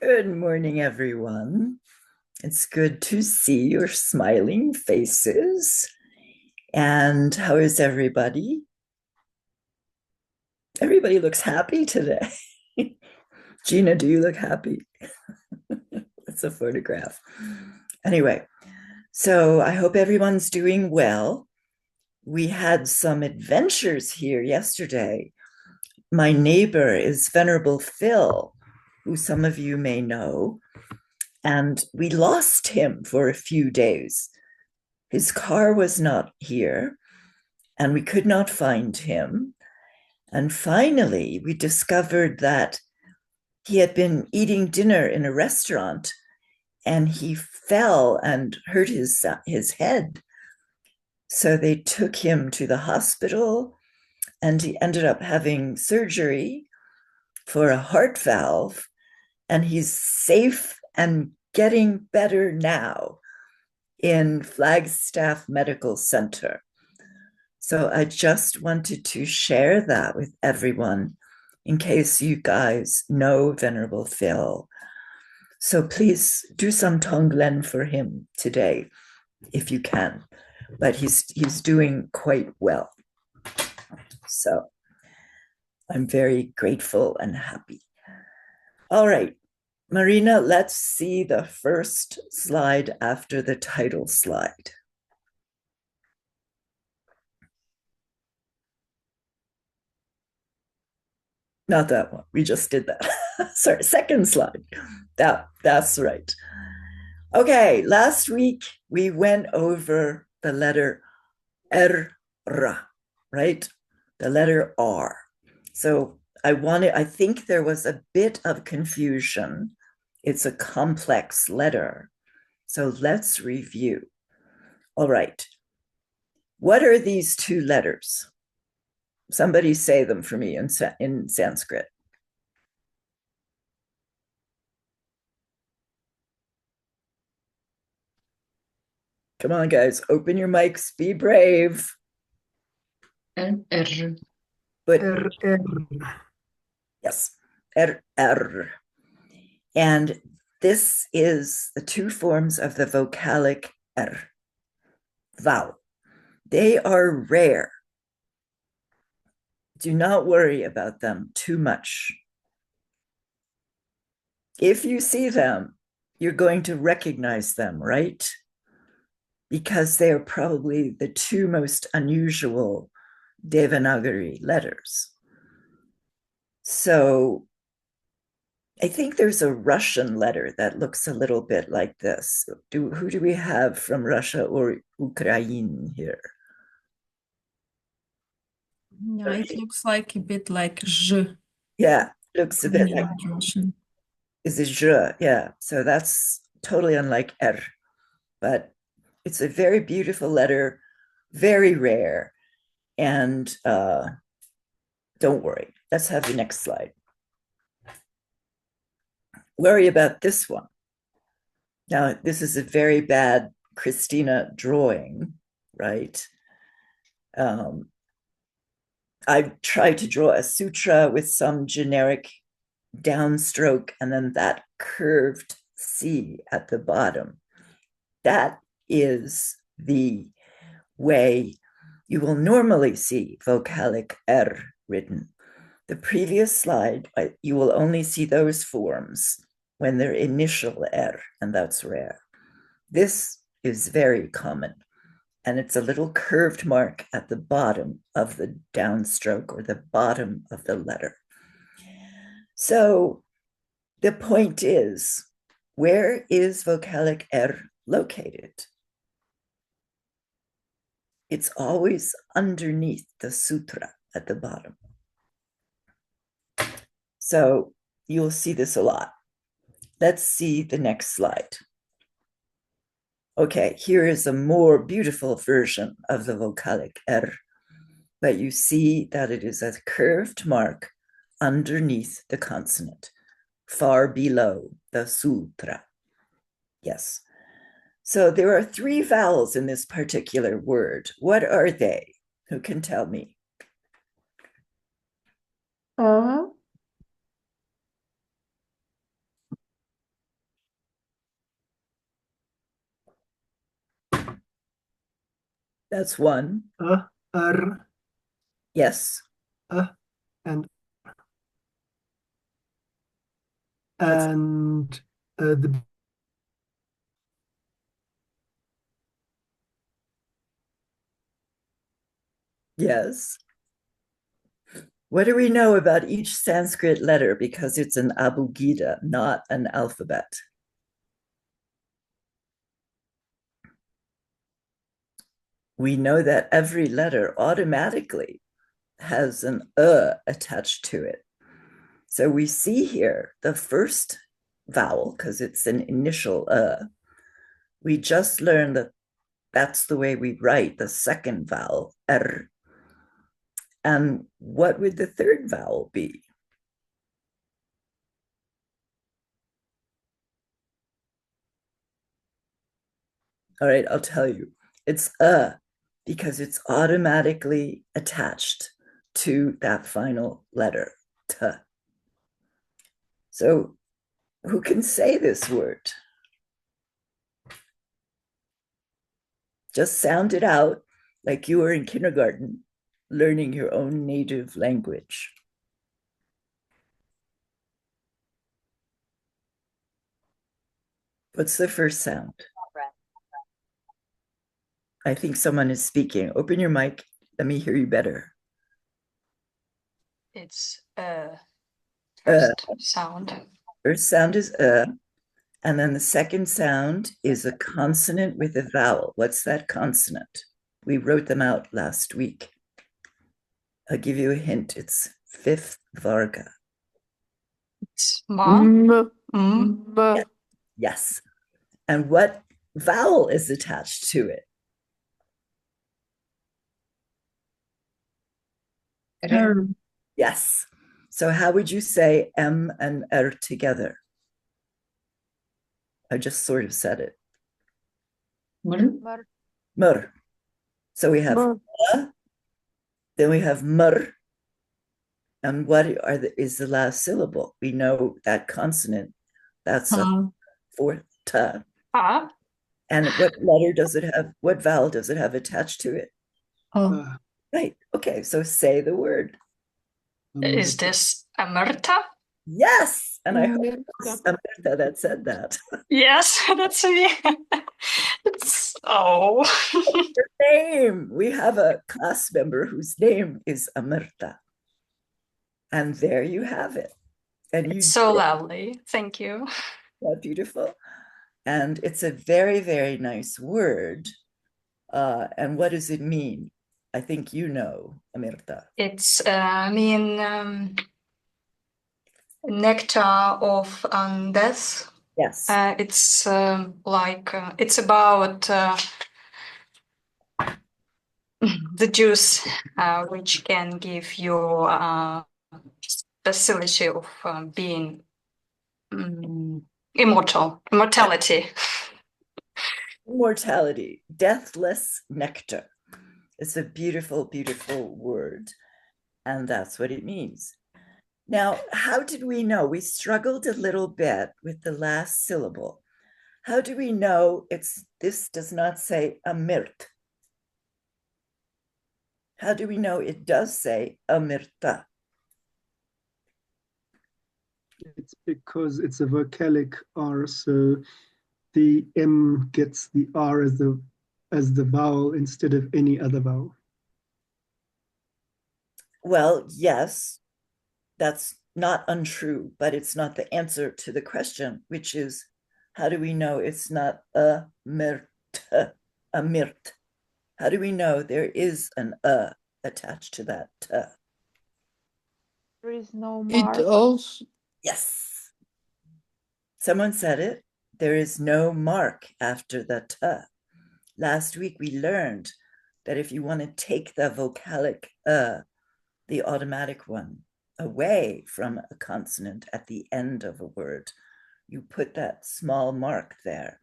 Good morning, everyone. It's good to see your smiling faces. And how is everybody? Everybody looks happy today. Gina, do you look happy? That's a photograph. Anyway, so I hope everyone's doing well. We had some adventures here yesterday. My neighbor is Venerable Phil, who some of you may know, and we lost him for a few days. His car was not here, and we could not find him. And finally, we discovered that he had been eating dinner in a restaurant and he fell and hurt his head. So they took him to the hospital and he ended up having surgery for a heart valve, and he's safe and getting better now in Flagstaff Medical Center. So I just wanted to share that with everyone in case you guys know Venerable Phil. So please do some Tonglen for him today, if you can. But he's doing quite well. So I'm very grateful and happy. All right, Marina, let's see the first slide after the title slide. Not that one. We just did that. Sorry, second slide. That's right. Okay, last week we went over the letter R, right? The letter R. So I think there was a bit of confusion. It's a complex letter. So let's review. All right. What are these two letters? Somebody say them for me in Sanskrit. Come on, guys, open your mics, be brave. R. But R, R. yes, R. And this is the two forms of the vocalic R, vowel. They are rare. Do not worry about them too much. If you see them, you're going to recognize them, right? Because they are probably the two most unusual Devanagari letters. So I think there's a Russian letter that looks a little bit like this. Who do we have from Russia or Ukraine here? Yeah, it looks like a bit like J. Yeah, looks a bit like Russian. is it je? Yeah, so that's totally unlike R, but it's a very beautiful letter, very rare, and don't worry. Let's have the next slide. Worry about this one. Now, this is a very bad Christina drawing, right? I've tried to draw a sutra with some generic downstroke and then that curved C at the bottom. That is the way you will normally see vocalic R written. The previous slide, you will only see those forms when they're initial R, and that's rare. This is very common, and it's a little curved mark at the bottom of the downstroke or the bottom of the letter. So the point is, where is vocalic R located? It's always underneath the sutra at the bottom. So you'll see this a lot. Let's see the next slide. Okay, here is a more beautiful version of the vocalic R, but you see that it is a curved mark underneath the consonant, far below the sutra. Yes. So there are three vowels in this particular word. What are they? Who can tell me? That's one. Yes. And That's, the yes. What do we know about each Sanskrit letter? Because it's an abugida, not an alphabet. We know that every letter automatically has an attached to it. So we see here the first vowel, because it's an initial we just learned that that's the way we write the second vowel, er. And what would the third vowel be? All right, I'll tell you. It's because it's automatically attached to that final letter, t. So who can say this word? Just sound it out like you were in kindergarten learning your own native language. What's the first sound? I think someone is speaking. Open your mic. Let me hear you better. It's first sound. First sound is and then the second sound is a consonant with a vowel. What's that consonant? We wrote them out last week. I'll give you a hint. It's fifth varga. It's ma. Yes. And what vowel is attached to it? Yes. So how would you say M and R together? I just sort of said it. Mur. So we have then we have mur. And what is the last syllable? We know that consonant. That's a fourth ta. And what letter does it have? What vowel does it have attached to it? Right. Okay. So say the word. Is this Amerta? Yes. And I hope it's Amrita that said that. Yes, that's me. It's Your name. We have a class member whose name is Amrita. And there you have it. And it's so lovely. Thank you. That's beautiful. And it's a very, very nice word. And what does it mean? I think you know, Amirta. It's nectar of death. Yes. It's like it's about the juice which can give you facility of being immortality. Immortality, deathless nectar. It's a beautiful, beautiful word. And that's what it means. Now, how did we know? We struggled a little bit with the last syllable. How do we know this does not say amirt? How do we know it does say amirta? It's because it's a vocalic R, so the M gets the R as the vowel instead of any other vowel. Well, yes, that's not untrue, but it's not the answer to the question, which is, how do we know it's not a mirt? How do we know there is an attached to that? There is no mark. It also Yes. Someone said it. There is no mark after the t. Last week we learned that if you want to take the vocalic the automatic one, away from a consonant at the end of a word, you put that small mark there.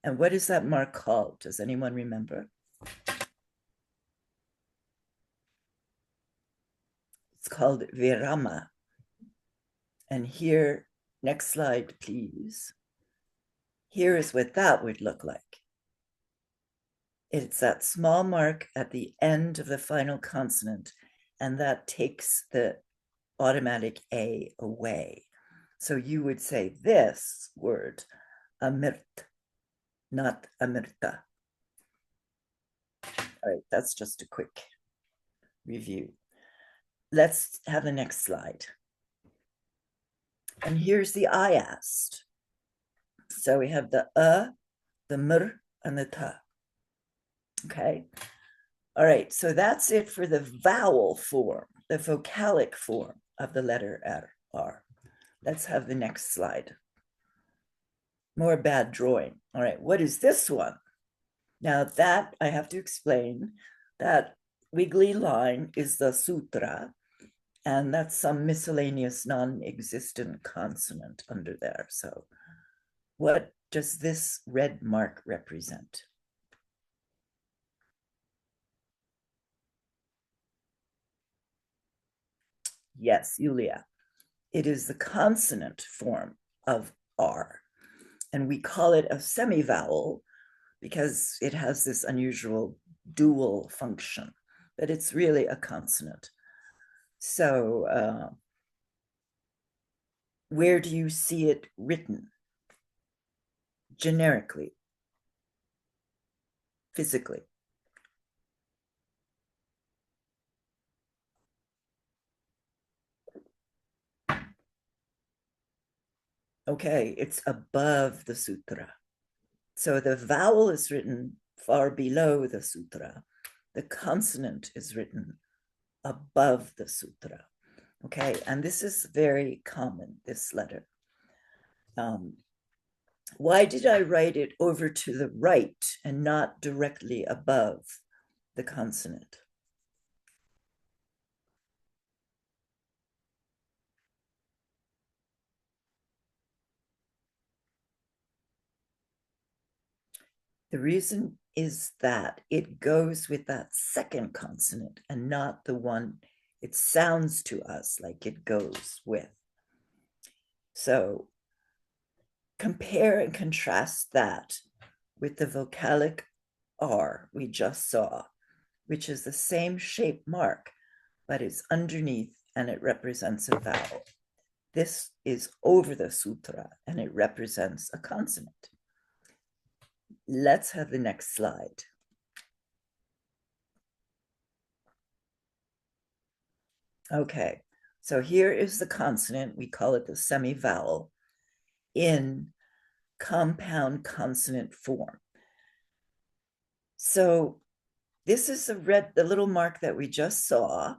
And what is that mark called? Does anyone remember? It's called virama. And here, next slide, please. Here is what that would look like. It's that small mark at the end of the final consonant, and that takes the automatic A away. So you would say this word, amirt, not amirta. All right, that's just a quick review. Let's have the next slide. And here's the ayast. So we have the the mir, and the ta. Okay. All right, so that's it for the vowel form, the vocalic form of the letter R. Let's have the next slide. More bad drawing. All right, what is this one? Now that I have to explain, that wiggly line is the sutra, and that's some miscellaneous non-existent consonant under there. So what does this red mark represent? Yes, Yulia. It is the consonant form of R. And we call it a semivowel because it has this unusual dual function, but it's really a consonant. So where do you see it written? Generically, physically. Okay, it's above the sutra. So the vowel is written far below the sutra. The consonant is written above the sutra. Okay, and this is very common, this letter. Why did I write it over to the right and not directly above the consonant? The reason is that it goes with that second consonant and not the one it sounds to us like it goes with. So compare and contrast that with the vocalic R we just saw, which is the same shape mark, but it's underneath and it represents a vowel. This is over the sutra and it represents a consonant. Let's have the next slide. Okay, so here is the consonant. We call it the semivowel in compound consonant form. So this is the little mark that we just saw,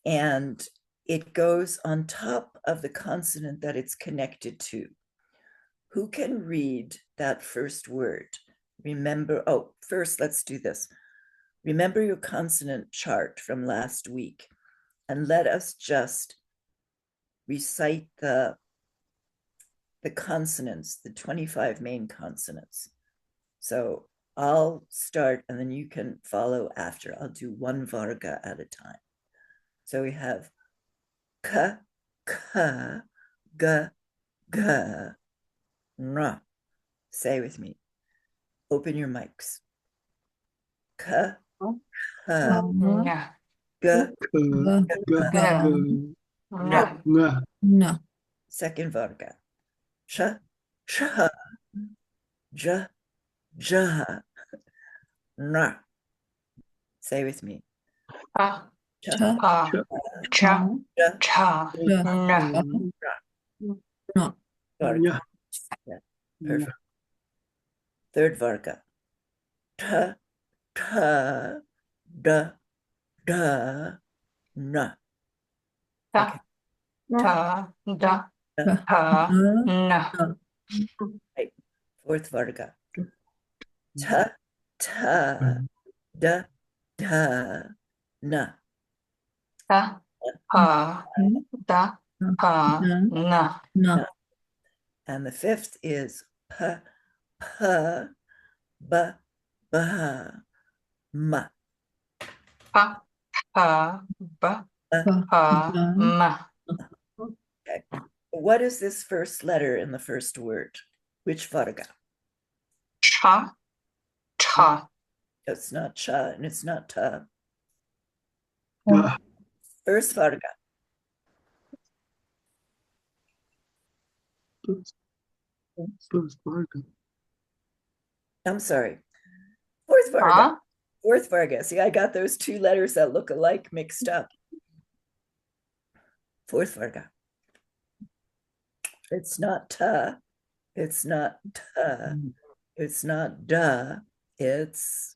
and it goes on top of the consonant that it's connected to. Who can read that first word? Remember, first let's do this. Remember your consonant chart from last week, and let us just recite the consonants, the 25 main consonants. So I'll start and then you can follow after. I'll do one varga at a time. So we have ka, ka, ga, ga, ra. Say with me. Open your mics. Ka, ka, Nya. ga, Ga, Nya. nga. No. second varga. Cha, cha, ja, ja, na. Say with me. Pa. Cha, Pa. Cha. ja, Cha. Nya. No. varga. Nya. Yeah, perfect. Third varga. Ta, ta, da, da, na. Ta. Ta. Da. Ta. Na. Right. Fourth varga. Ta, ta, da, da, na. Ta. Pa. Da. Pa. Na. No. And the fifth is pa, pa, ba, ba, ma. Pa. Pa. Ba. Uh, Pa. Ma. Okay. What is this first letter in the first word? Which varga? Cha. Cha. It's not cha and it's not ta. Da. First varga. First varga. I'm sorry. Fourth varga. Huh? Fourth varga. See, I got those two letters that look alike mixed up. Fourth varga. It's not ta. It's not ta. It's not da. It's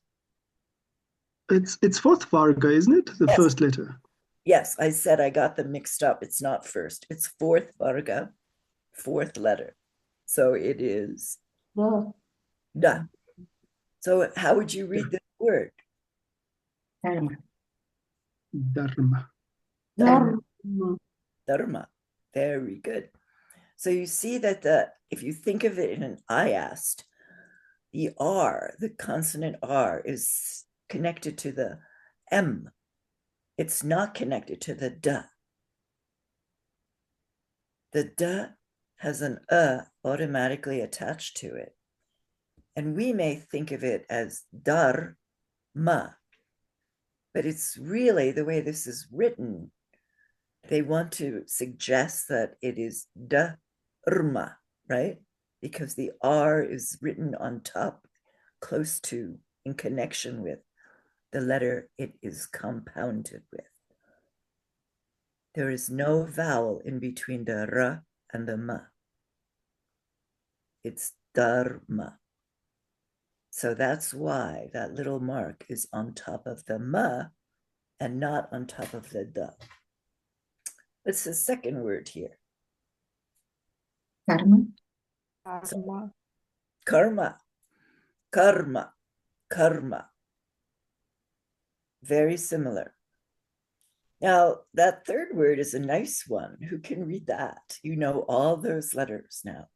fourth varga, isn't it? The Yes. first letter. Yes, I said I got them mixed up. It's not first. It's fourth varga, fourth letter. So it is da. So how would you read this word? Dharma. Dharma. Dharma. Very good. So you see that if you think of it in an iast, the R, the consonant R, is connected to the M. It's not connected to the da. The da has an automatically attached to it. And we may think of it as dharma, but it's really the way this is written. They want to suggest that it is dharma, right? Because the R is written on top, close to, in connection with the letter it is compounded with. There is no vowel in between the ra and the ma. It's dharma. So that's why that little mark is on top of the ma and not on top of the da. What's the second word here? Dharma. Karma. Karma. Karma. Karma. Very similar. Now, that third word is a nice one. Who can read that? You know all those letters now.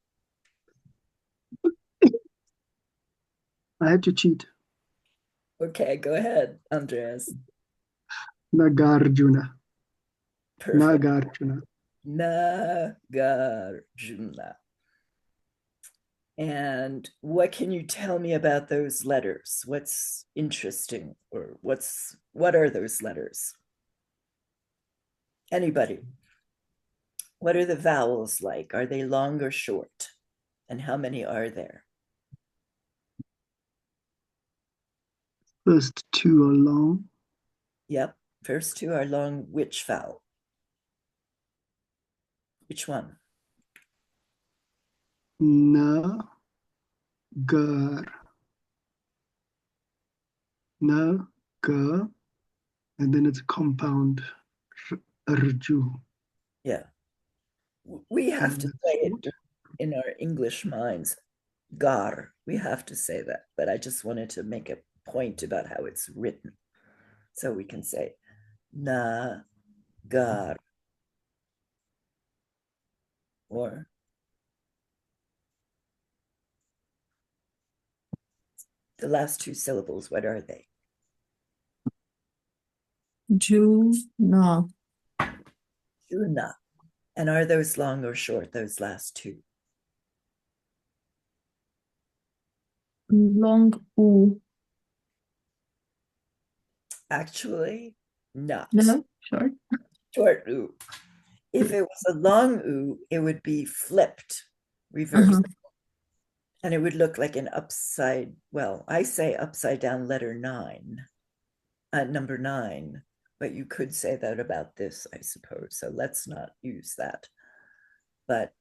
I had to cheat. Okay, go ahead, Andreas. Nagarjuna. Perfect. Nagarjuna. Nagarjuna. And what can you tell me about those letters? What's interesting, or what are those letters? Anybody? What are the vowels like? Are they long or short? And how many are there? First two are long. Yep. First two are long. Which vowel? Which one? Na. Gar. Na. Ga. And then it's a compound. Rju. Yeah. We have to say it in our English minds. Gar. We have to say that. But I just wanted to make a point about how it's written. So we can say na gar. Or the last two syllables, what are they? Juna. Juna. And are those long or short, those last two? Long U. Actually, not. No, short. Short U. If it was a long U, it would be flipped, reversed. And it would look like an upside, well, I say upside down letter 9, number 9, but you could say that about this, I suppose. So let's not use that. But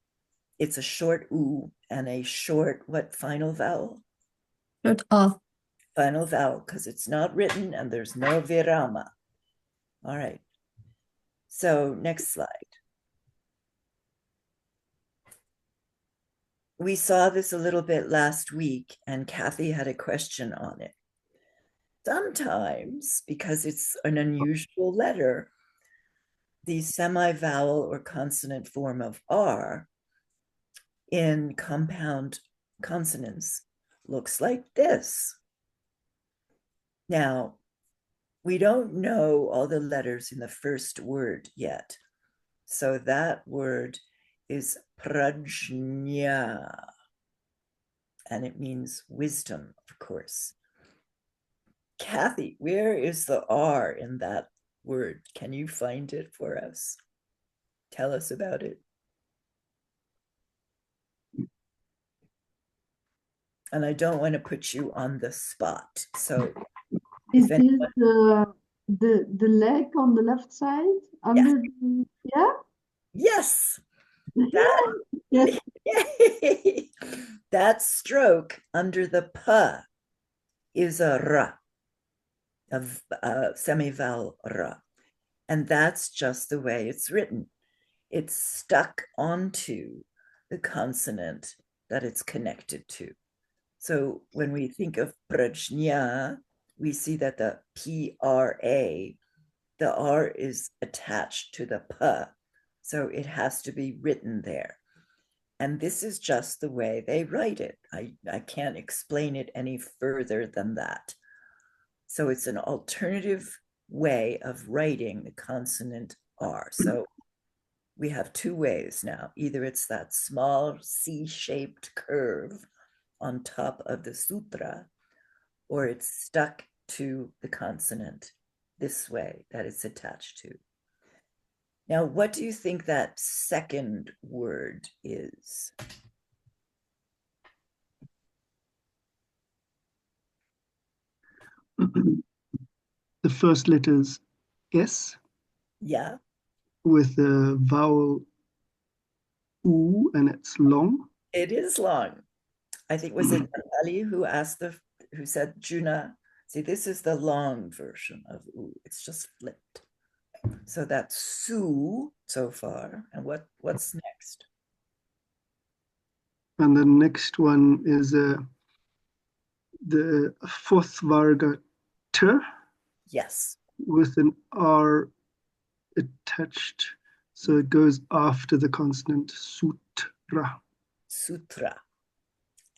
it's a short U and a short, what final vowel? Short A. Final vowel, because it's not written and there's no virama. All right. So next slide. We saw this a little bit last week, and Kathy had a question on it. Sometimes, because it's an unusual letter, the semi-vowel or consonant form of R in compound consonants looks like this. Now, we don't know all the letters in the first word yet. So that word is prajna, and it means wisdom, of course. Kathy, where is the R in that word? Can you find it for us? Tell us about it. And I don't want to put you on the spot. So Is if this anyone, the leg on the left side under the, yeah? yes, that, Yes. that stroke under the P is a R, a semi-vowel R. And that's just the way it's written. It's stuck onto the consonant that it's connected to. So when we think of prajna, we see that the PRA, the R is attached to the P. So it has to be written there. And this is just the way they write it. I can't explain it any further than that. So it's an alternative way of writing the consonant R. So we have two ways now. Either it's that small C-shaped curve on top of the sutra, or it's stuck to the consonant this way that it's attached to. Now, what do you think that second word is? The first letter is S Yeah, with the vowel U, and it's long. it is long. I think was it Ali who asked who said Juna? See, this is the long version of U. It's just flipped. So that's Su so far. And what's next? And the next one is the fourth varga T Yes. with an R attached. So it goes after the consonant sutra. Sutra.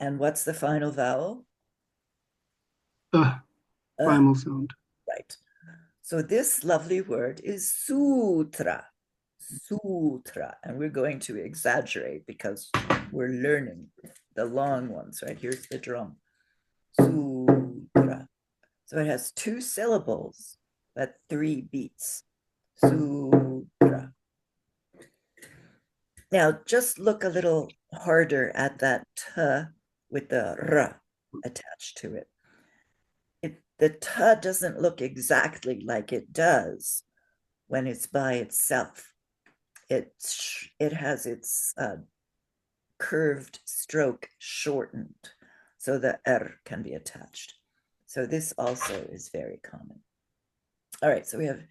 And what's the final vowel? Final sound. Right. So this lovely word is sutra. Sutra. And we're going to exaggerate because we're learning the long ones, right? Here's the drum. Sutra. So it has 2 syllables, but 3 beats. Sutra. Now just look a little harder at that T with the R attached to it. The T doesn't look exactly like it does when it's by itself. It has its curved stroke shortened, so the R can be attached. So this also is very common. All right, so we have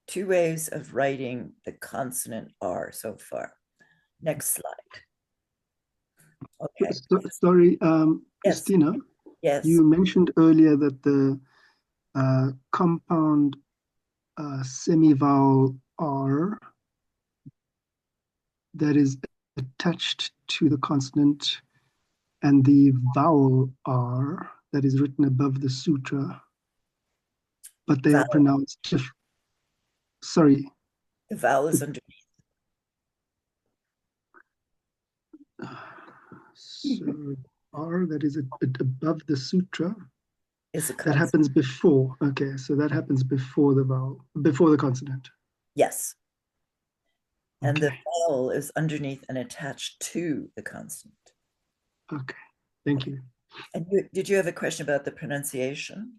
2 ways of writing the consonant R so far. Next slide. Okay. Sorry, Yes. Christina. Yes. You mentioned earlier that the compound semi-vowel R that is attached to the consonant and the vowel R that is written above the sutra, but they are pronounced different. Sorry. The vowel is underneath. So R that is above the sutra. Is a that happens before. Okay, so that happens before the vowel, before the consonant. Yes. And Okay. the vowel is underneath and attached to the consonant. Okay, thank you. And did you have a question about the pronunciation?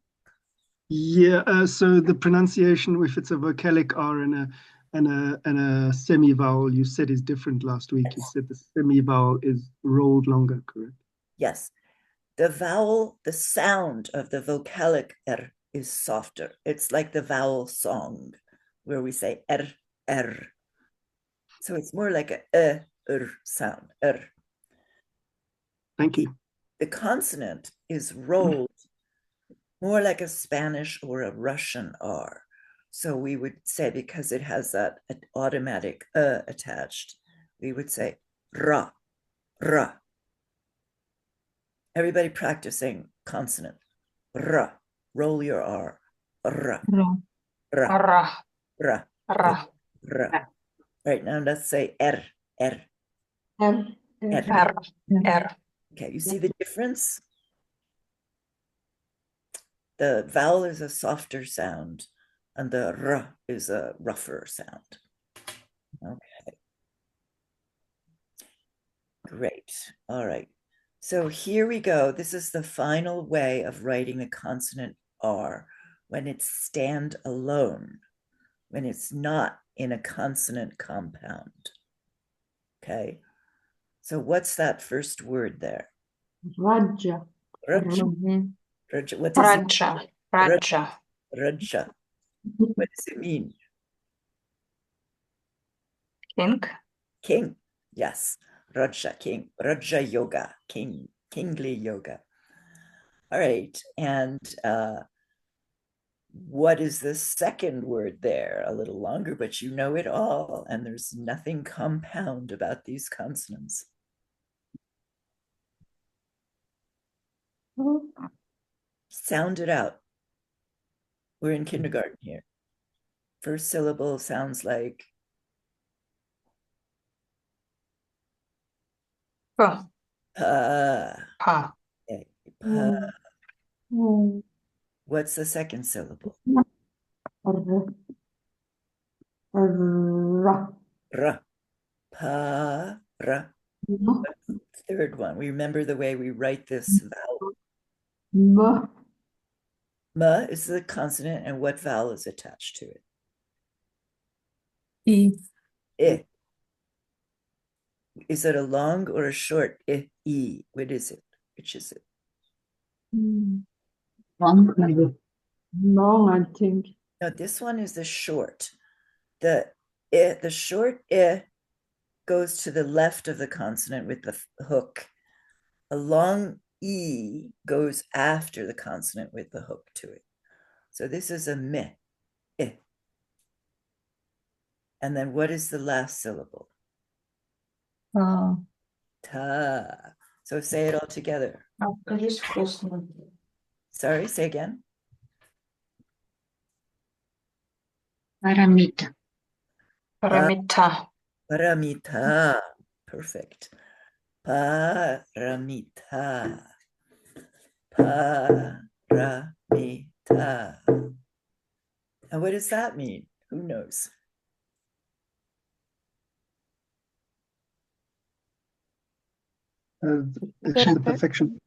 Yeah, so the pronunciation, if it's a vocalic R and a semi-vowel, you said is different last week. Yes. You said the semi-vowel is rolled longer, correct? Yes. The vowel, the sound of the vocalic R is softer. It's like the vowel song where we say R, R. So it's more like a sound, R. Thank you. The consonant is rolled more like a Spanish or a Russian R. So we would say, because it has that automatic attached, we would say ra, ra. Everybody practicing consonant. Ra. Roll your R. Ra. Ra. Ra. Ra. Ra. Ra. Right now, let's say R. R. R. R. R. Okay, you see the difference? the vowel is a softer sound and the r is a rougher sound. Okay. Great. All right. So here we go. This is the final way of writing the consonant R when it's stand alone, when it's not in a consonant compound. Okay. So what's that first word there? Raja. Raja. Mhm. Raja. What does Raja. Raja. Raja. What does it mean? King. King. Yes. Raja, king. Raja yoga, king, kingly yoga. All right. And what is the second word there? A little longer, but you know it all. And there's nothing compound about these consonants. Sound it out. We're in kindergarten here. First syllable sounds like Pa. pa. Pa. Okay, pa. Mm. What's the second syllable? R. Ra. Ra. Pa, ra. M. Third one. We remember the way we write this vowel. M. Ma is the consonant, and what vowel is attached to it? E. I. Is it a long or a short I, E? What is it? Which is it? Long, I think. No, this one is the short. The short I goes to the left of the consonant with the hook. A long E goes after the consonant with the hook to it. So this is a me, I. And then what is the last syllable? Ta. So say it all together. Sorry, say again. Paramita. Paramita. Paramita. Perfect. Paramita. Paramita. And what does that mean? Who knows? The perfection.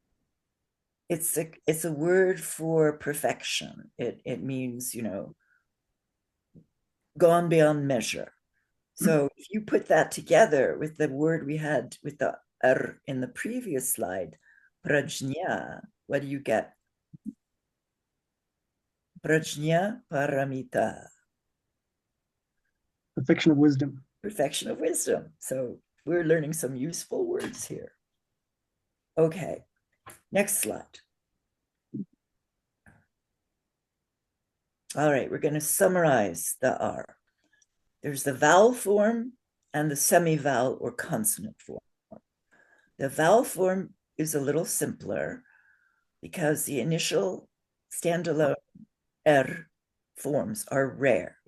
It's a word for perfection. It means, gone beyond measure. So if you put that together with the word we had with the r in the previous slide, prajna, what do you get? Prajna paramita. Perfection of wisdom. Perfection of wisdom. So we're learning some useful words here. Okay, next slide. All right, we're going to summarize the R. There's the vowel form and the semi-vowel or consonant form. The vowel form is a little simpler because the initial standalone R forms are rare.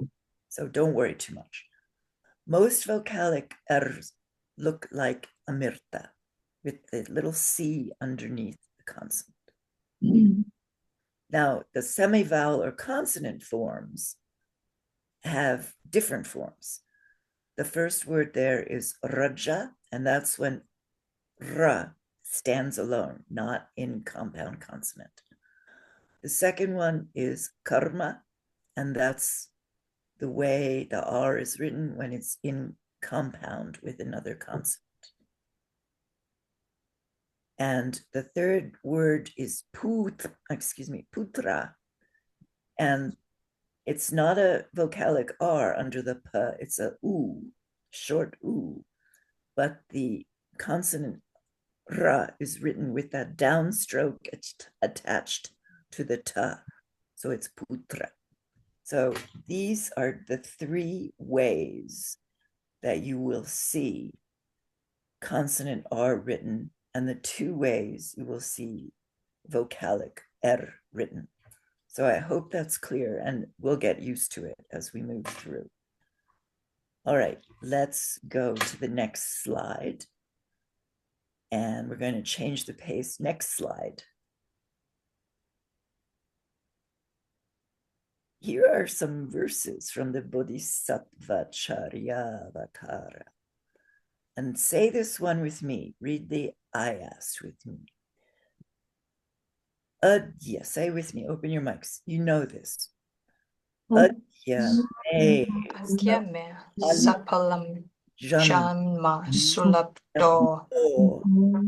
So don't worry too much. Most vocalic Rs look like amirta with the little C underneath the consonant. Now, the semi-vowel or consonant forms have different forms. The first word there is raja, and that's when ra stands alone, not in compound consonant. The second one is karma, and that's the way the R is written when it's in compound with another consonant. And the third word is putra, and it's not a vocalic R under the P, it's a U, short U, but the consonant Ra is written with that downstroke attached to the Ta, so it's putra. So these are the three ways that you will see consonant R written, and the two ways you will see vocalic R written. So I hope that's clear, and we'll get used to it as we move through. All right, let's go to the next slide. And we're going to change the pace. Next slide. here are some verses from the Bodhisattva Charyavatara. And say this one with me. Read the ayas with me. Adya, say with me. Open your mics. You know this. Adya me Agyame Sapalam Janma Sulabdo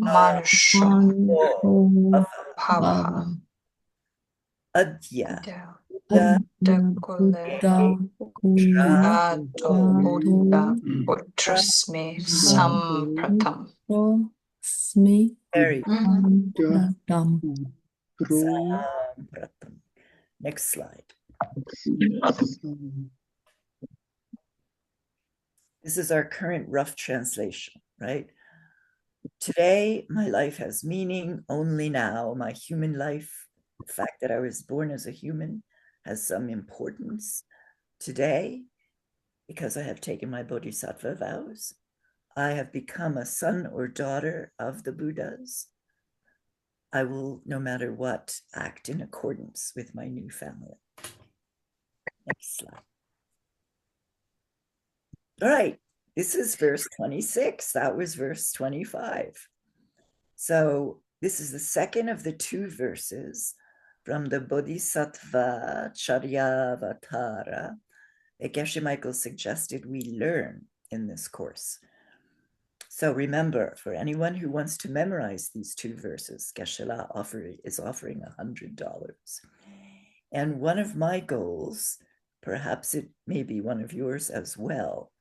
Manusho Bhava Adya Dakule Ado Buddha Putrasme Sampratam. Very Pratam. Sampratam. Next slide. This is our current rough translation, right? Today, my life has meaning only now. My human life, the fact that I was born as a human, has some importance. Today, because I have taken my bodhisattva vows, I have become a son or daughter of the Buddhas. I will, no matter what, act in accordance with my new family. Next slide. All right, this is verse 26. That was verse 25. So this is the second of the two verses from the Bodhisattva Charyavatara that Geshe Michael suggested we learn in this course. So remember, for anyone who wants to memorize these two verses, Geshe-la is offering $100. And one of my goals, perhaps it may be one of yours as well,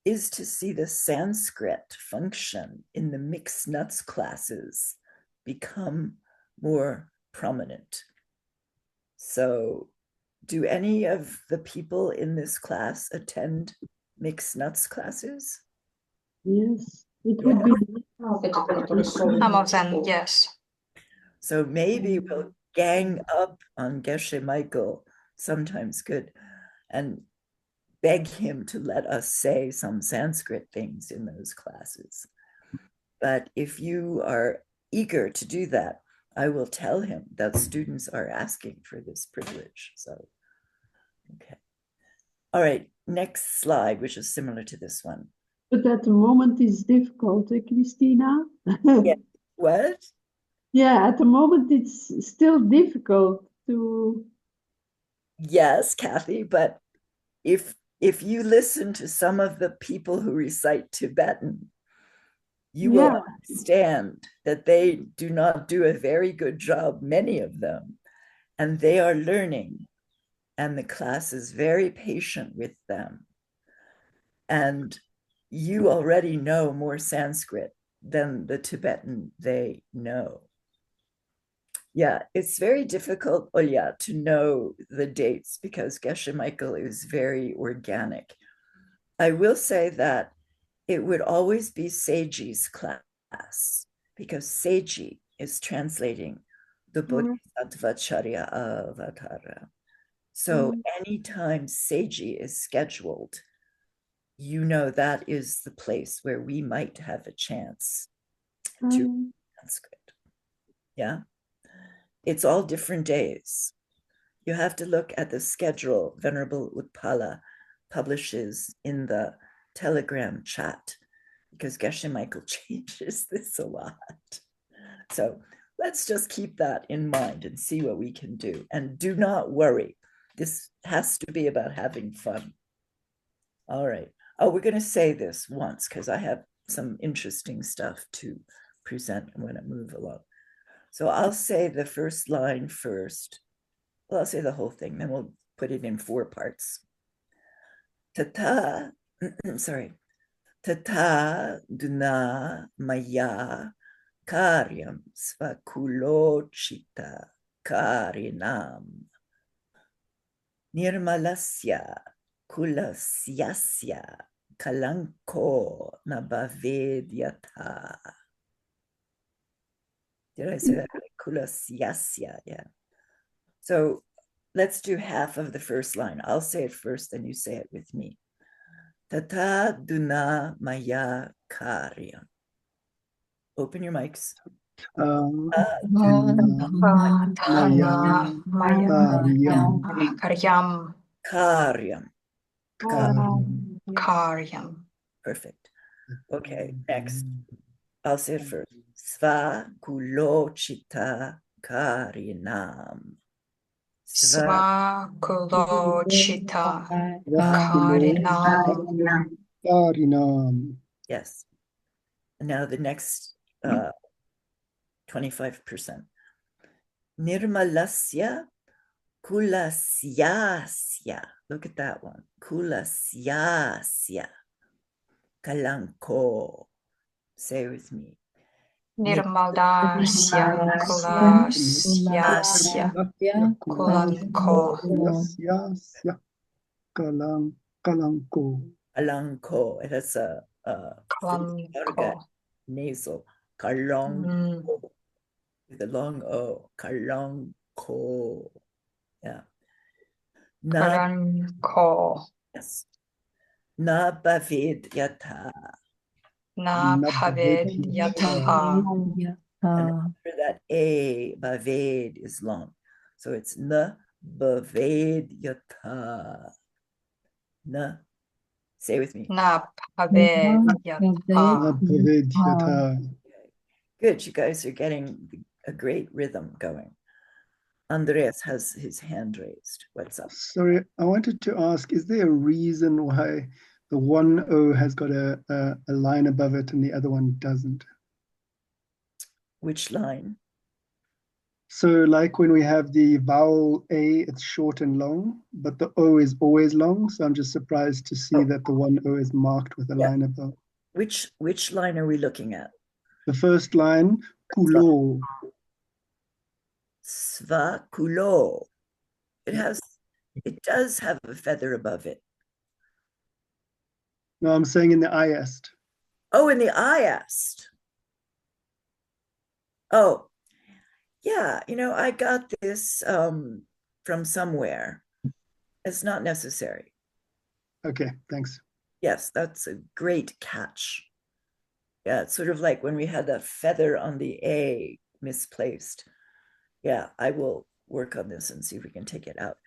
is to see the Sanskrit function in the mixed nuts classes become more prominent. So do any of the people in this class attend mixed nuts classes? Yes, it would be. Some of them, yes. So maybe we'll gang up on Geshe Michael, sometimes good, and beg him to let us say some Sanskrit things in those classes. But if you are eager to do that, I will tell him that students are asking for this privilege. So, okay. All right, next slide, which is similar to this one. But at the moment it's difficult, Christina. Yeah. What? Yeah, at the moment it's still difficult to. Yes, Kathy, but if you listen to some of the people who recite Tibetan, you will understand that they do not do a very good job, many of them, and they are learning, and the class is very patient with them. And you already know more Sanskrit than the Tibetan they know. Yeah, it's very difficult, Olya, to know the dates because Geshe Michael is very organic. I will say that it would always be Seiji's class because Seiji is translating the Bodhisattva Charyavatara. So anytime Seiji is scheduled, you know that is the place where we might have a chance to Sanskrit. Yeah, it's all different days. You have to look at the schedule Venerable Utpala publishes in the Telegram chat because Geshe Michael changes this a lot. So let's just keep that in mind and see what we can do. And do not worry. This has to be about having fun. All right. Oh, we're going to say this once because I have some interesting stuff to present. I'm going to move along. So I'll say the first line first. Well, I'll say the whole thing, then we'll put it in 4 parts. Tata, sorry. Tata duna maya karyam svakulochita karinam nirmalasya kulasyasya kalanko nabavedyata. Did I say that? Kulasyasya, yeah. So let's do half of the first line. I'll say it first, then you say it with me. Tata duna maya karyam. Open your mics. Dhana Maya Karyam. Karyam Karyam. Karyam. Perfect. Okay, next. I'll say it first. Svakulochita karinam. Svakulochita Karinam. Karinam. Yes. And now the next 25%. Nirmalasya kulasyasya. Look at that one. Kulasyasya. Kalanko. Say with me. Nirmalasya Kulasyasya Kulanko. Kulasyasya Kalanko. Kalanko. It has a Kalanko. nasal. Kalonko. With a long O. Kalonko. Yeah. Kalanko. Yes. Na bavid yata. Na bhavid yataha. And after that A, baved is long. So it's na baved yata. Na. Say with me. Na bhavid yataha. Abhavedyata. Good. You guys are getting a great rhythm going. Andreas has his hand raised. What's up? Sorry, I wanted to ask, is there a reason why the one O has got a line above it and the other one doesn't? Which line? So like when we have the vowel A, it's short and long, but the O is always long. So I'm just surprised to see that the one O is marked with a line above. Which line are we looking at? The first line, kulo. Svakulo. It does have a feather above it. No, I'm saying in the IAST. Oh, in the IAST. Oh, yeah. I got this from somewhere. It's not necessary. Okay, thanks. Yes, that's a great catch. Yeah, it's sort of like when we had that feather on the A misplaced. Yeah, I will work on this and see if we can take it out.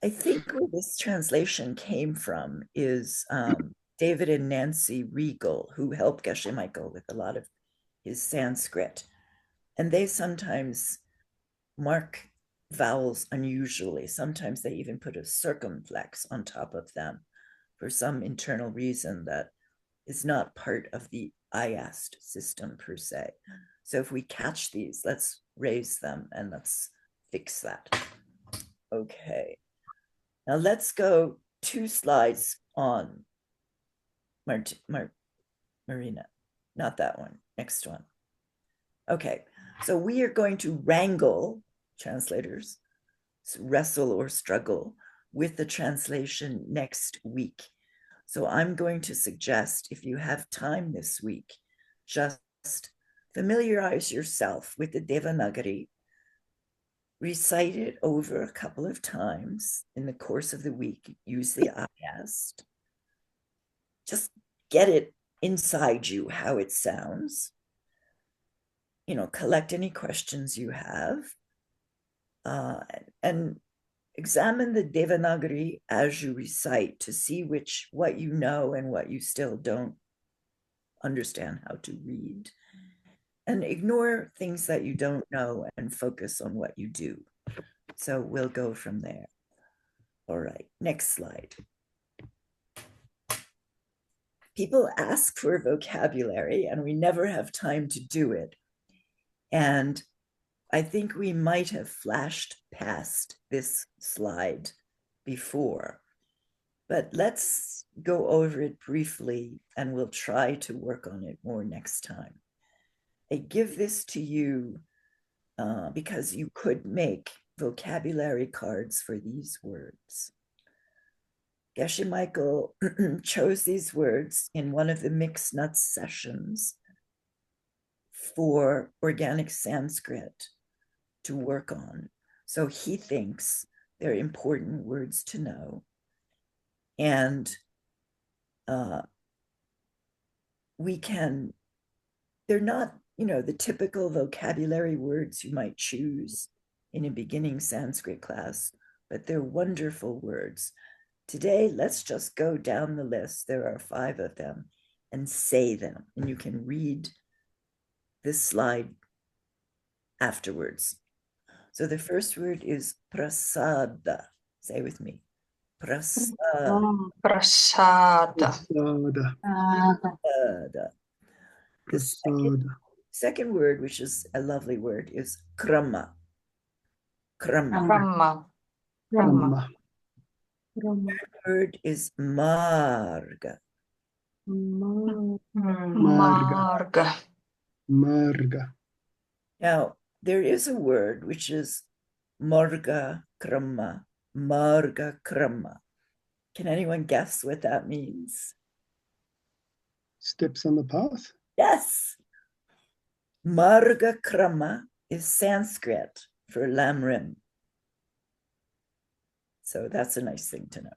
I think where this translation came from is David and Nancy Regal, who helped Geshe Michael with a lot of his Sanskrit. And they sometimes mark vowels unusually. Sometimes they even put a circumflex on top of them for some internal reason that is not part of the IAST system per se. So if we catch these, let's raise them and let's fix that. Okay. Now let's go 2 slides on. Marina, not that one, next one. Okay, so we are going to wrangle, translators, wrestle or struggle with the translation next week. So I'm going to suggest, if you have time this week, just familiarize yourself with the Devanagari, recite it over a couple of times in the course of the week, use the IAST, just get it inside you how it sounds, collect any questions you have, and examine the Devanagari as you recite to see what you know and what you still don't understand how to read. And ignore things that you don't know and focus on what you do. So we'll go from there. All right, next slide. People ask for vocabulary and we never have time to do it. And I think we might have flashed past this slide before, but let's go over it briefly and we'll try to work on it more next time. I give this to you because you could make vocabulary cards for these words. Geshe Michael chose these words in one of the mixed nuts sessions for organic Sanskrit to work on. So he thinks they're important words to know. And they're not the typical vocabulary words you might choose in a beginning Sanskrit class, but they're wonderful words. Today, let's just go down the list. There are 5 of them and say them. And you can read this slide afterwards. So the first word is prasada. Say with me. Prasada. Prasada. Prasada. The second word, which is a lovely word, is krama. Krama. Brahma. Brahma. Third word is marga. Marga. Marga. Now, there is a word which is marga krama. Marga krama. Can anyone guess what that means? Steps on the path. Yes. Marga krama is Sanskrit for lamrim. So that's a nice thing to know.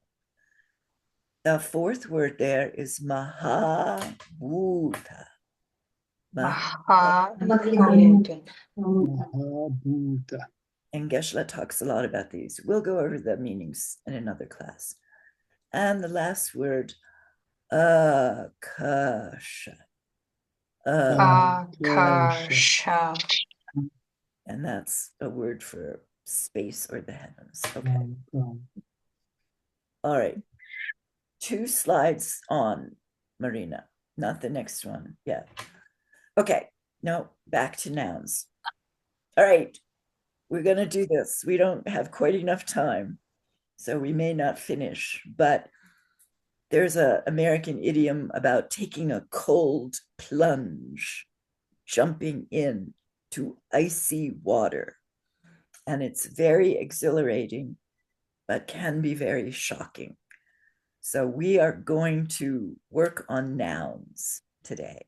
The fourth word there is mahabhuta. Mahabhuta. Mahabhuta. And Geshe talks a lot about these. We'll go over the meanings in another class. And the last word, akasha. Akasha. And that's a word for space or the heavens. Okay. All right. 2 slides on, Marina, not the next one. Yeah. Okay. Now back to nouns. All right. We're going to do this. We don't have quite enough time, so we may not finish, but there's an American idiom about taking a cold plunge, jumping in to icy water. And it's very exhilarating, but can be very shocking. So we are going to work on nouns today.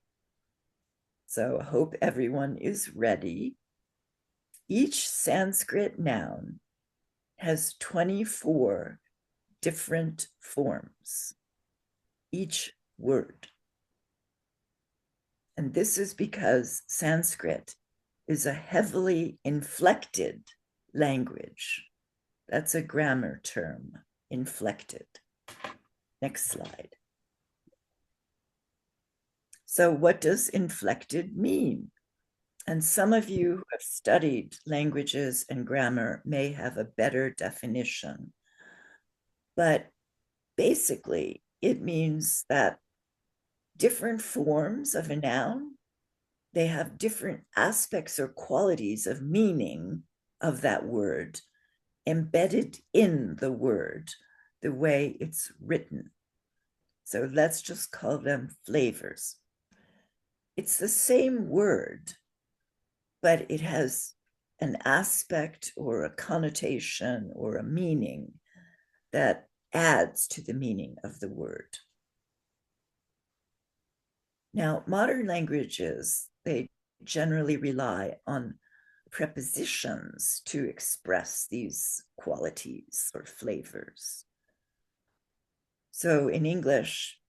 So I hope everyone is ready. Each Sanskrit noun has 24 different forms, each word. And this is because Sanskrit is a heavily inflected language. That's a grammar term, inflected. Next slide. So what does inflected mean? And some of you who have studied languages and grammar may have a better definition. But basically, it means that different forms of a noun, they have different aspects or qualities of meaning of that word embedded in the word, the way it's written. So let's just call them flavors. It's the same word, but it has an aspect or a connotation or a meaning that adds to the meaning of the word. Now, modern languages, they generally rely on prepositions to express these qualities or flavors. So in English,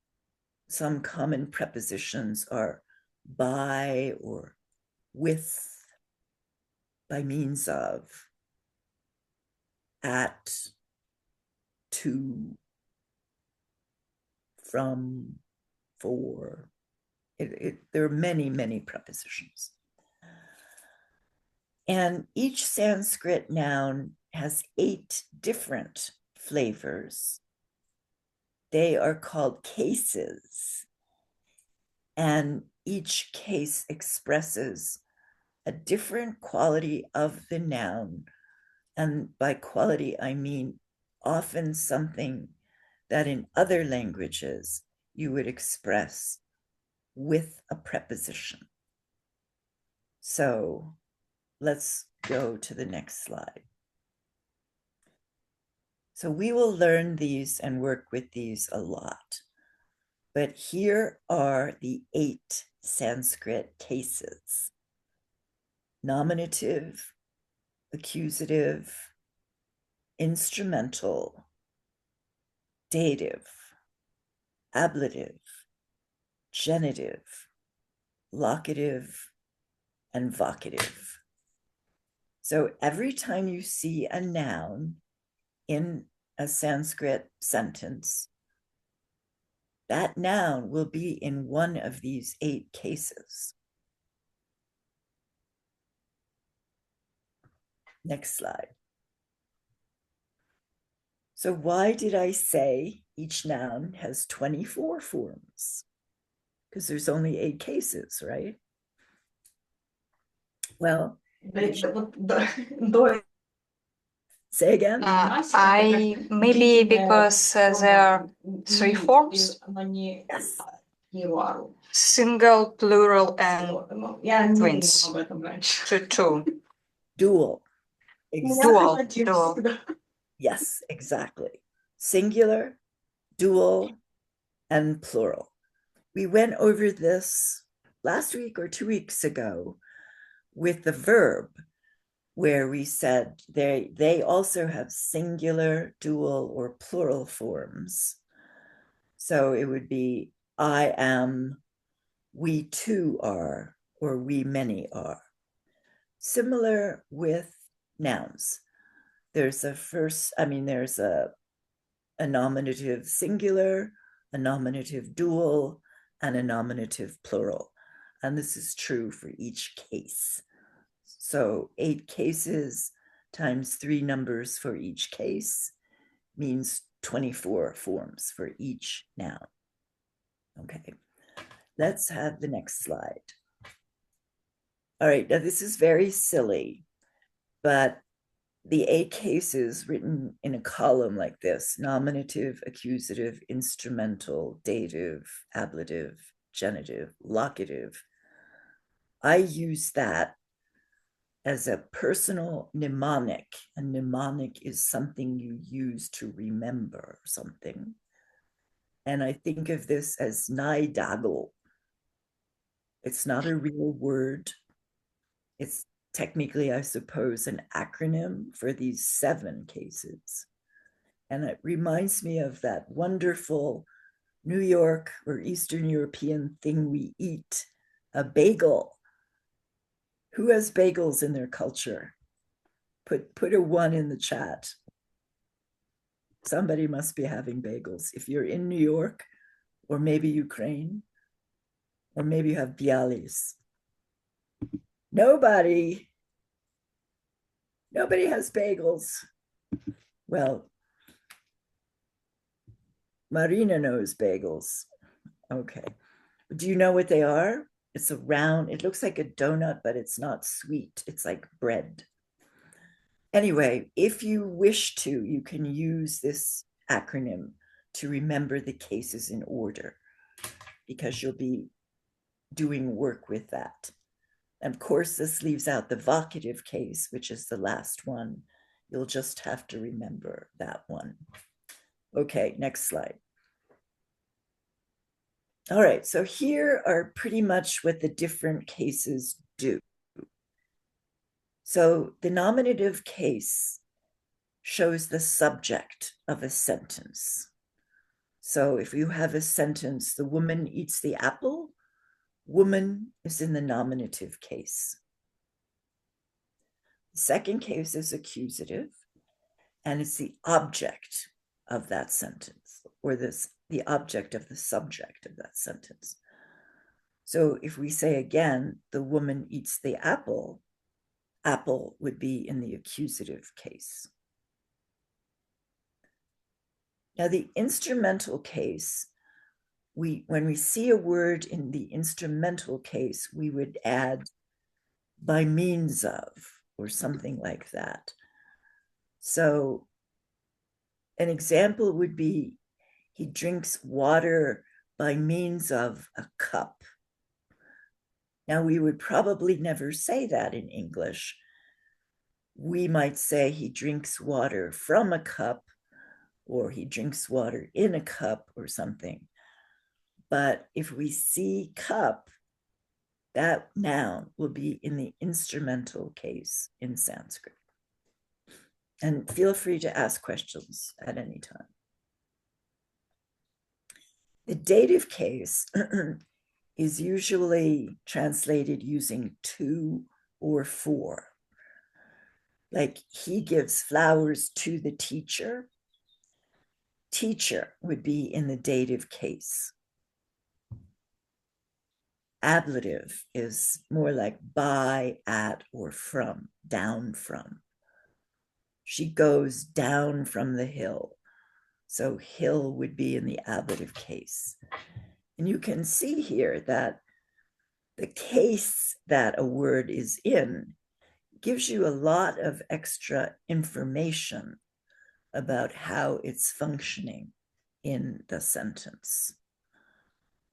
some common prepositions are by or with, by means of, at, to, from, for. There are many, many prepositions. And each Sanskrit noun has 8 different flavors. They are called cases. And each case expresses a different quality of the noun. And by quality, I mean often something that in other languages you would express with a preposition. So let's go to the next slide. So we will learn these and work with these a lot. But here are the 8 Sanskrit cases: nominative, accusative, instrumental, dative, ablative, genitive, locative, and vocative. So every time you see a noun in a Sanskrit sentence, that noun will be in one of these 8 cases. Next slide. So why did I say each noun has 24 forms? Because there's only 8 cases, right? Well, say again. I maybe because there are 3 forms. Yes. Single, plural, and twins. Two. Dual. Dual. Yes, exactly. Singular, dual, and plural. We went over this last week or 2 weeks ago with the verb, where we said they also have singular, dual, or plural forms. So it would be I am, we two are, or we many are. Similar with nouns. There's a nominative singular, a nominative dual, and a nominative plural. And this is true for each case. So 8 cases times 3 numbers for each case means 24 forms for each noun. Okay, let's have the next slide. All right, now this is very silly, but the 8 cases written in a column like this: nominative, accusative, instrumental, dative, ablative, genitive, locative. I use that as a personal mnemonic. A mnemonic is something you use to remember something. And I think of this as naidago. It's not a real word. It's technically, I suppose, an acronym for these 7 cases. And it reminds me of that wonderful New York or Eastern European thing we eat, a bagel. Who has bagels in their culture? Put a 1 in the chat. Somebody must be having bagels. If you're in New York, or maybe Ukraine, or maybe you have bialys. Nobody has bagels. Well, Marina knows bagels. Okay. Do you know what they are? It's a round, it looks like a donut, but it's not sweet. It's like bread. Anyway, if you wish to, you can use this acronym to remember the cases in order, because you'll be doing work with that. And of course, this leaves out the vocative case, which is the last one. You'll just have to remember that one. Okay, next slide. All right, so here are pretty much what the different cases do. So the nominative case shows the subject of a sentence. So if you have a sentence, the woman eats the apple, woman is in the nominative case. The second case is accusative, and it's the object of that sentence, or the object of the subject of that sentence. So if we say again, the woman eats the apple, apple would be in the accusative case. Now the instrumental case, when we see a word in the instrumental case, we would add by means of, or something like that. So an example would be, he drinks water by means of a cup. Now, we would probably never say that in English. We might say he drinks water from a cup, or he drinks water in a cup, or something. But if we see cup, that noun will be in the instrumental case in Sanskrit. And feel free to ask questions at any time. The dative case is usually translated using to or for. Like he gives flowers to the teacher. Teacher would be in the dative case. Ablative is more like by, at, or from, down from. She goes down from the hill. So hill would be in the ablative case. And you can see here that the case that a word is in gives you a lot of extra information about how it's functioning in the sentence.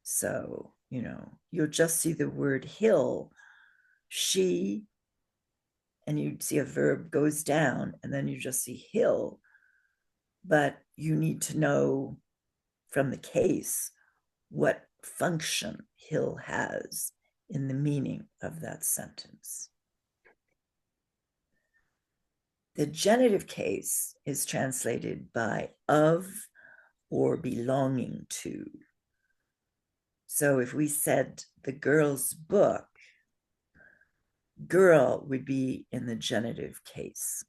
So, you'll just see the word hill, she, and you see a verb goes down, and then you just see hill. But you need to know from the case what function hill has in the meaning of that sentence. The genitive case is translated by of or belonging to. So if we said the girl's book, girl would be in the genitive case.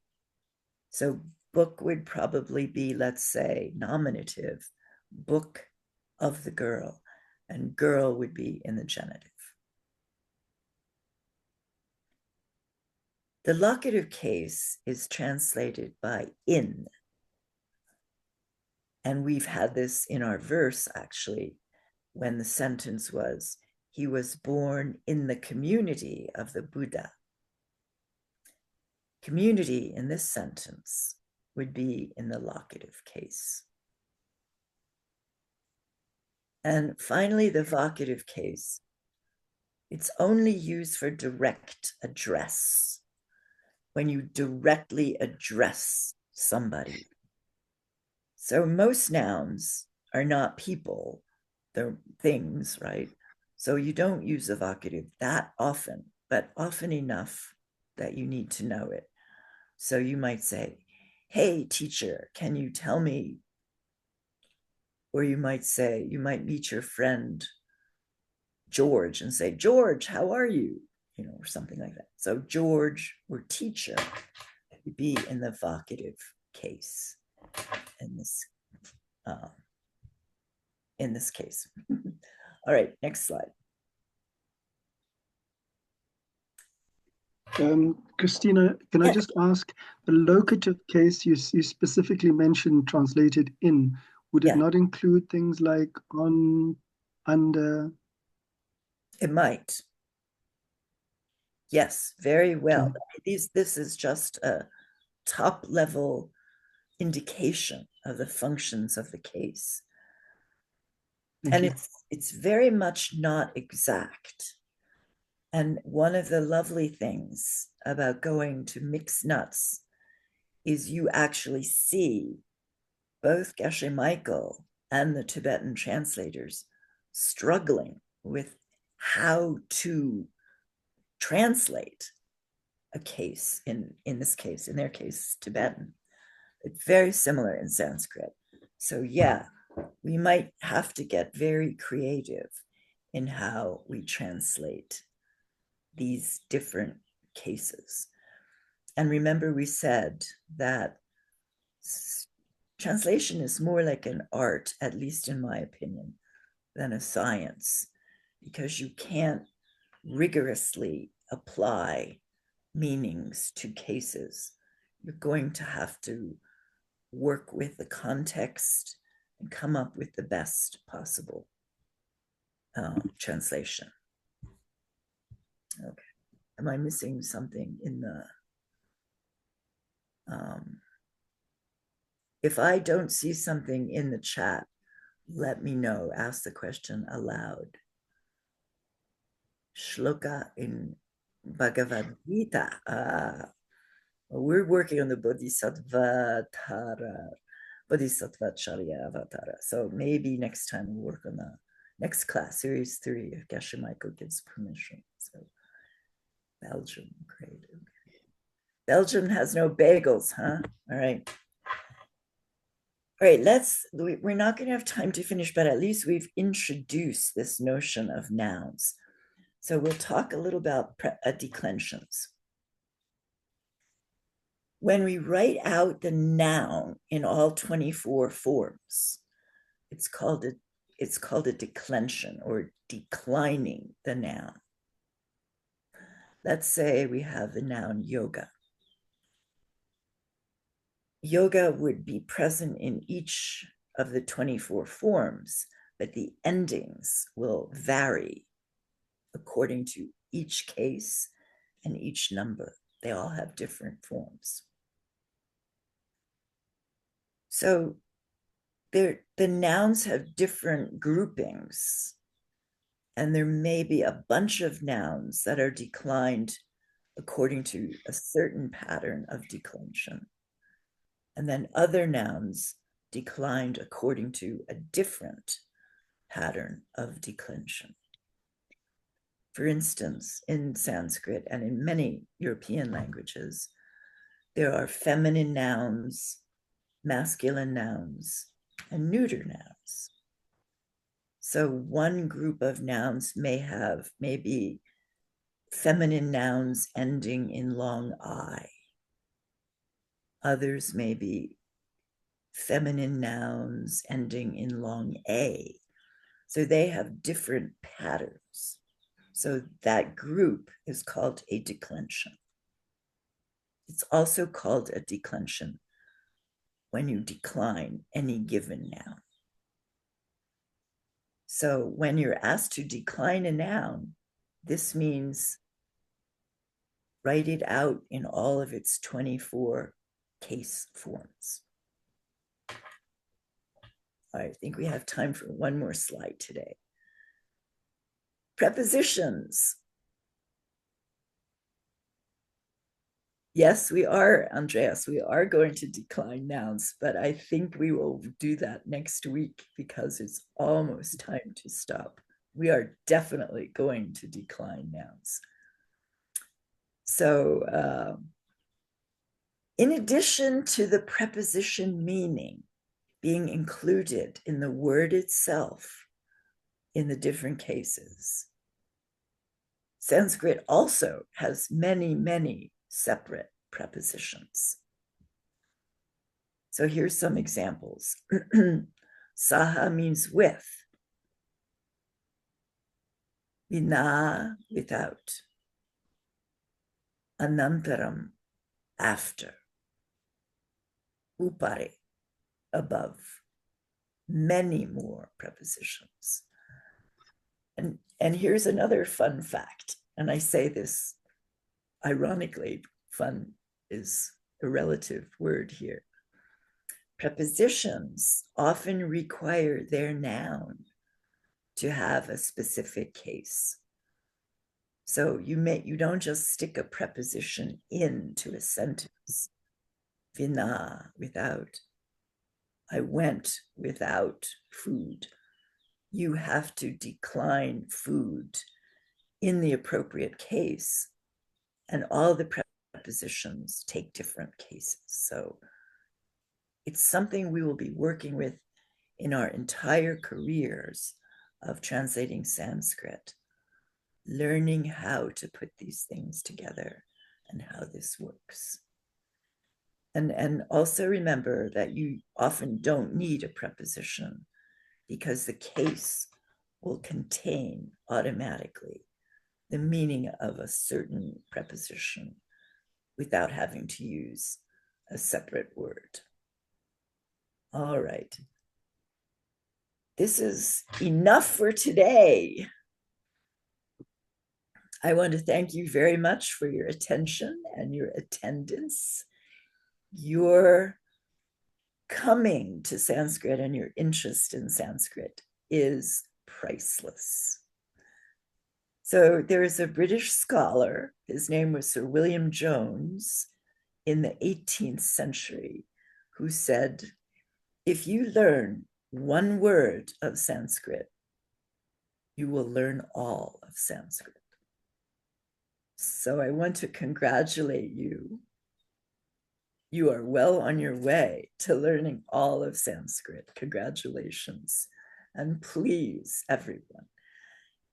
So book would probably be, let's say, nominative, book of the girl, and girl would be in the genitive. The locative case is translated by in. And we've had this in our verse, actually, when the sentence was, he was born in the community of the Buddha. Community in this sentence would be in the locative case. And finally, the vocative case. It's only used for direct address, when you directly address somebody. So most nouns are not people, they're things, right? So you don't use a vocative that often, but often enough that you need to know it. So you might say, hey, teacher, can you tell me? Or you might say, you might meet your friend George and say, George, how are you? Or something like that. So George or teacher would be in the vocative case in this case. All right, next slide. Christina, can I just ask, the locative case you specifically mentioned translated in, would it not include things like on, under? It might. Yes, very well. Okay. This is just a top level indication of the functions of the case. Thank you. It's very much not exact. And one of the lovely things about going to mixed nuts is you actually see both Geshe Michael and the Tibetan translators struggling with how to translate a case, in this case, in their case, Tibetan. It's very similar in Sanskrit. So yeah, we might have to get very creative in how we translate these different cases. And remember, we said that translation is more like an art, at least in my opinion, than a science, because you can't rigorously apply meanings to cases. You're going to have to work with the context and come up with the best possible translation. Okay. Am I missing something in the... if I don't see something in the chat, let me know. Ask the question aloud. Shloka in Bhagavad Gita. We're working on the Bodhisattva Avatara. So maybe next time we'll work on the next class, series 3, if Geshe Michael gives permission. So Belgium, great. Okay. Belgium has no bagels, huh? All right. All right, we're not going to have time to finish, but at least we've introduced this notion of nouns. So we'll talk a little about declensions. When we write out the noun in all 24 forms, it's called a declension, or declining the noun. Let's say we have the noun yoga. Yoga would be present in each of the 24 forms, but the endings will vary according to each case and each number. They all have different forms. So the nouns have different groupings, and there may be a bunch of nouns that are declined according to a certain pattern of declension, and then other nouns declined according to a different pattern of declension. For instance, in Sanskrit and in many European languages, there are feminine nouns, masculine nouns, and neuter nouns. So one group of nouns may be feminine nouns ending in long I. Others may be feminine nouns ending in long A. So they have different patterns. So that group is called a declension. It's also called a declension when you decline any given noun. So when you're asked to decline a noun, this means write it out in all of its 24 case forms. I think we have time for one more slide today. Prepositions. Yes, we are, Andreas, we are going to decline nouns, but I think we will do that next week because it's almost time to stop. We are definitely going to decline nouns. So in addition to the preposition meaning being included in the word itself in the different cases, Sanskrit also has many, many separate prepositions. So here's some examples. Saha means with. Vina, without. Anantaram, after. Upare, above. Many more prepositions. And here's another fun fact, and I say this ironically, fun is a relative word here. Prepositions often require their noun to have a specific case. So you don't just stick a preposition into a sentence. Vina, without. I went without food. You have to decline food in the appropriate case, and all the prepositions take different cases. So it's something we will be working with in our entire careers of translating Sanskrit, learning how to put these things together and how this works. And also remember that you often don't need a preposition because the case will contain automatically the meaning of a certain preposition without having to use a separate word. All right. This is enough for today. I want to thank you very much for your attention and your attendance. Your coming to Sanskrit and your interest in Sanskrit is priceless. So there is a British scholar, his name was Sir William Jones, in the 18th century, who said, if you learn one word of Sanskrit, you will learn all of Sanskrit. So I want to congratulate you You are well on your way to learning all of Sanskrit. Congratulations. And please, everyone,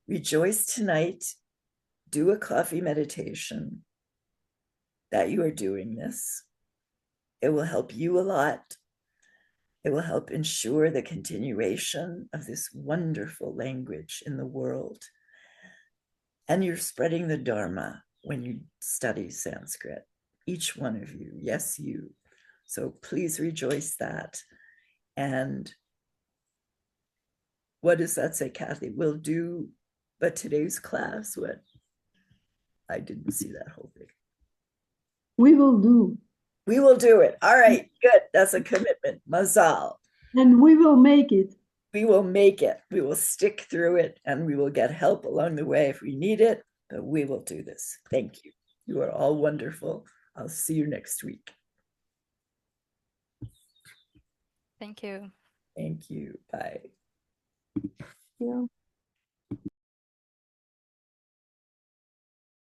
rejoice tonight. Do a coffee meditation that you are doing this. It will help you a lot. It will help ensure the continuation of this wonderful language in the world. And you're spreading the Dharma when you study Sanskrit, each one of you. Yes, you. So please rejoice that. And what does that say, Kathy? We'll do, but today's class, what? I didn't see that whole thing. We will do. We will do it. All right, good. That's a commitment. Mazal. And we will make it. We will make it. We will stick through it, and we will get help along the way if we need it, but we will do this. Thank you. You are all wonderful. I'll see you next week. Thank you. Thank you. Bye. Yeah.